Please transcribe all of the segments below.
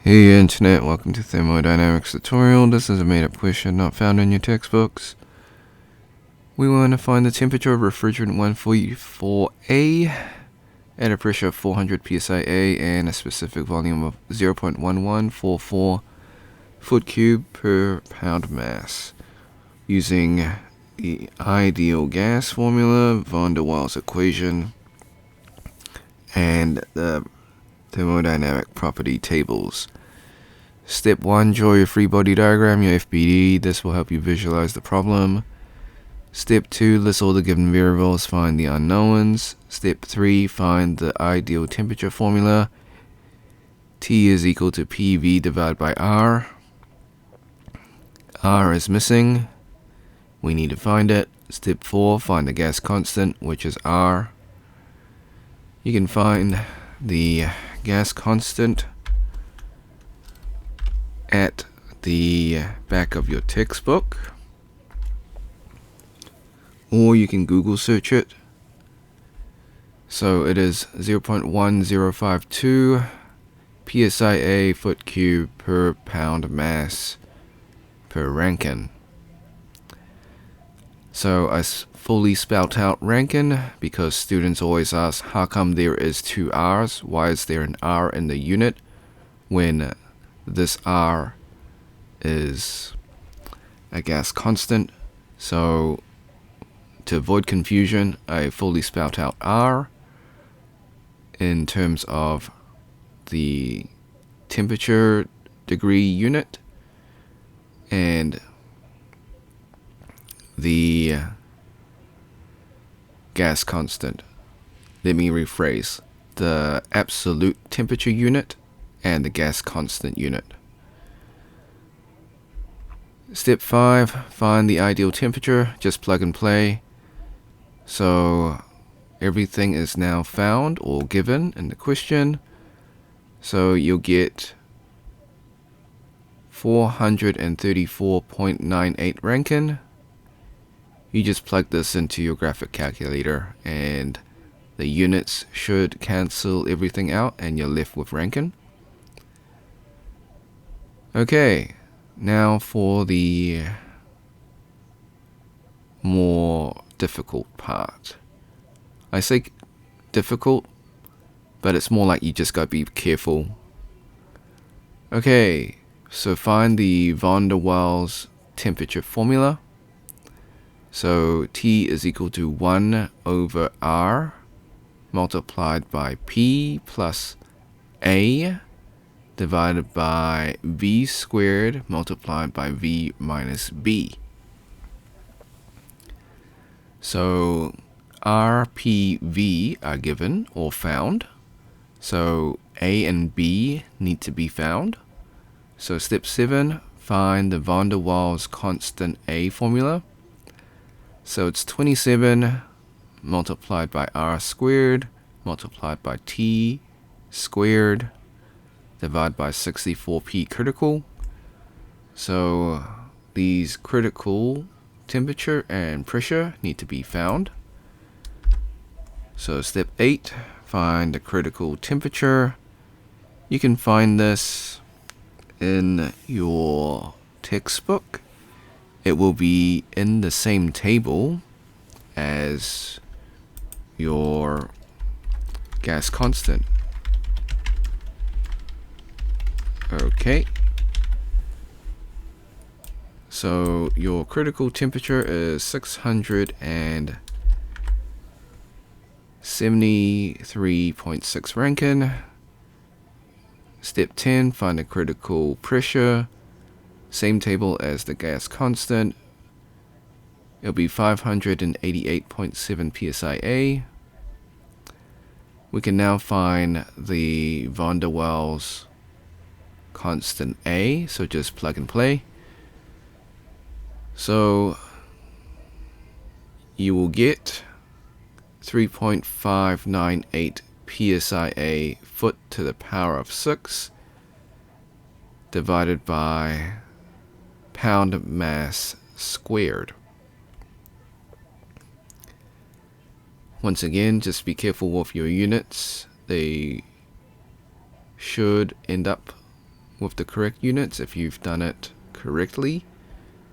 Hey Internet, welcome to Thermodynamics tutorial. This is a made-up question not found in your textbooks. We want to find the temperature of refrigerant-134a at a pressure of 400 psia and a specific volume of 0.1144 foot cube per pound mass using the ideal gas formula, van der Waals equation, and the thermodynamic property tables. Step 1, draw your free body diagram, your FBD. This will help you visualize the problem. Step 2, list all the given variables, find the unknowns. Step 3, find the ideal temperature formula. T is equal to PV divided by R. R is missing. We need to find it. Step 4, find the gas constant, which is R. You can find the gas constant at the back of your textbook, or you can Google search it. So it is 0.1052 psia foot cube per pound mass per Rankine. So I fully spelt out Rankine because students always ask, how come there is two R's? Why is there an R in the unit when this R is a gas constant? So to avoid confusion, I fully spelt out R in terms of the temperature degree unit and the gas constant. Let me rephrase: the absolute temperature unit and the gas constant unit. Step 5, find the ideal temperature. Just plug and play. So everything is now found or given in the question. So you'll get 434.98 Rankine. You just plug this into your graphic calculator and the units should cancel everything out and you're left with Rankine. Okay, now for the more difficult part. I say difficult, but it's more like you just gotta be careful. Okay, so find the van der Waals temperature formula. So T is equal to 1 over R multiplied by P plus A divided by V squared multiplied by V minus B. So R, P, V are given or found. So A and B need to be found. So step 7, find the van der Waals constant A formula. So it's 27 multiplied by R squared multiplied by T squared divided by 64P critical. So these critical temperature and pressure need to be found. So step 8, find the critical temperature. You can find this in your textbook. It will be in the same table as your gas constant. Okay. So your critical temperature is 673.6 Rankine. Step 10, find the critical pressure. Same table as the gas constant. It'll be 588.7 psia. We can now find the van der Waals constant A, so just plug and play. So you will get 3.598 psia foot to the power of 6 divided by pound mass squared. Once again, just be careful with your units. They should end up with the correct units if you've done it correctly.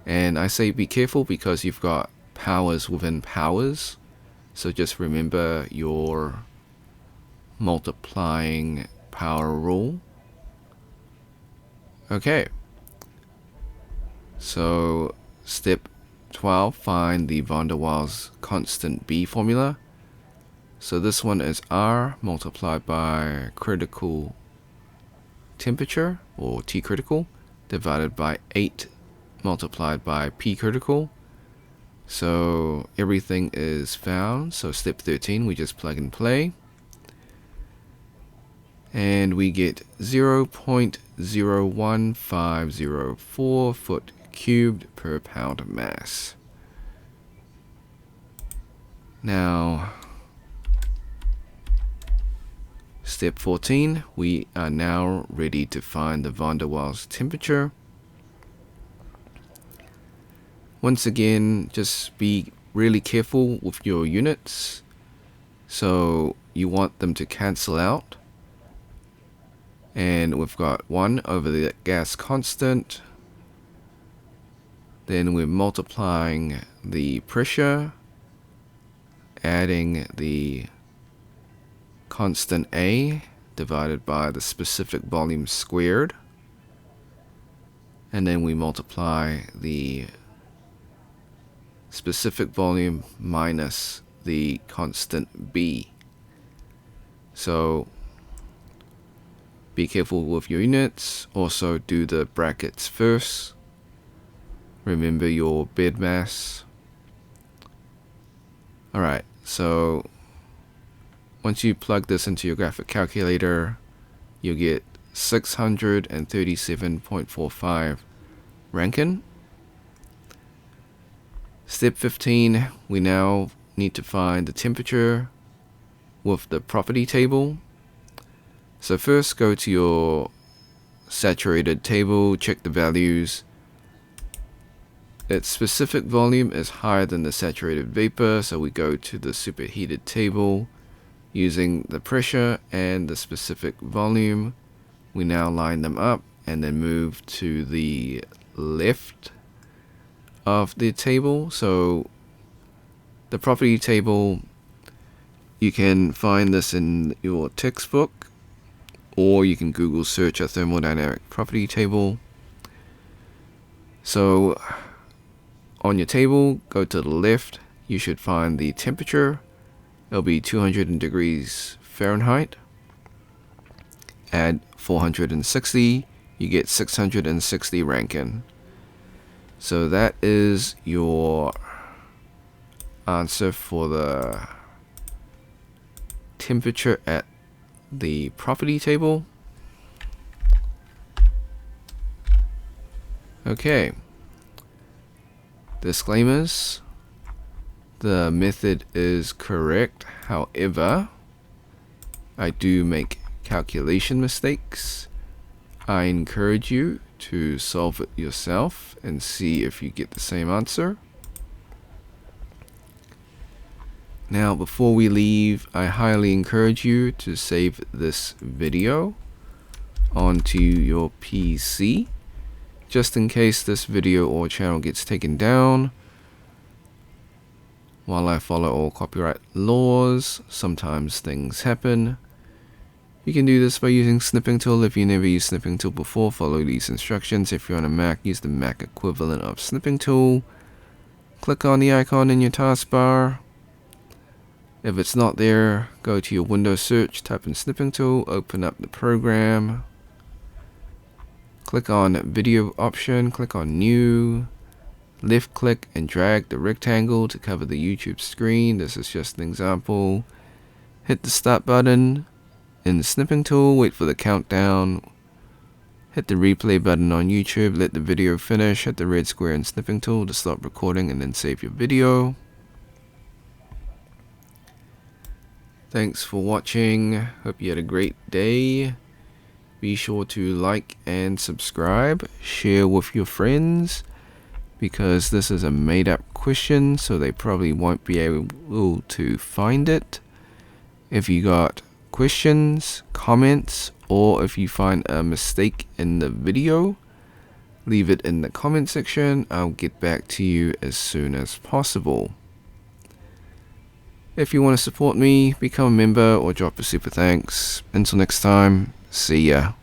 And I say be careful because you've got powers within powers. So just remember your multiplying power rule. Okay. So step 12, find the van der Waals constant B formula. So this one is R multiplied by critical temperature, or T critical, divided by 8 multiplied by P critical. So everything is found. So step 13, we just plug and play. And we get 0.01504 foot cubed per pound of mass. Now, step 14, we are now ready to find the van der Waals temperature. Once again, just be really careful with your units. So you want them to cancel out. And we've got 1 over the gas constant. Then we're multiplying the pressure, adding the constant A divided by the specific volume squared. And then we multiply the specific volume minus the constant B. So be careful with your units. Also do the brackets first. Remember your bed mass. Alright, so once you plug this into your graphic calculator, you'll get 637.45 Rankine. Step 15, we now need to find the temperature with the property table. So first go to your saturated table, check the values. Its specific volume is higher than the saturated vapor, so we go to the superheated table. Using the pressure and the specific volume, we now line them up and then move to the left of the table. So the property table, you can find this in your textbook, or you can Google search a thermodynamic property table. So on your table, go to the left, you should find the temperature. It'll be 200 degrees Fahrenheit. Add 460, you get 660 Rankine. So that is your answer for the temperature at the property table. Okay. Disclaimers. The method is correct. However, I do make calculation mistakes. I encourage you to solve it yourself and see if you get the same answer. Now, before we leave, I highly encourage you to save this video onto your PC, just in case this video or channel gets taken down. While I follow all copyright laws, sometimes things happen. You can do this by using Snipping Tool. If you never used Snipping Tool before, follow these instructions. If you're on a Mac, use the Mac equivalent of Snipping Tool. Click on the icon in your taskbar. If it's not there, go to your Windows search, type in Snipping Tool, open up the program. Click on Video option, click on New. Left click and drag the rectangle to cover the YouTube screen. This is just an example. Hit the start button in the Snipping Tool, wait for the countdown. Hit the replay button on YouTube, let the video finish, hit the red square in Snipping Tool to stop recording and then save your video. Thanks for watching. Hope you had a great day. Be sure to like and subscribe, share with your friends, because this is a made-up question, so they probably won't be able to find it. If you got questions, comments, or if you find a mistake in the video, leave it in the comment section. I'll get back to you as soon as possible. If you want to support me, become a member or drop a super thanks. Until next time, see ya.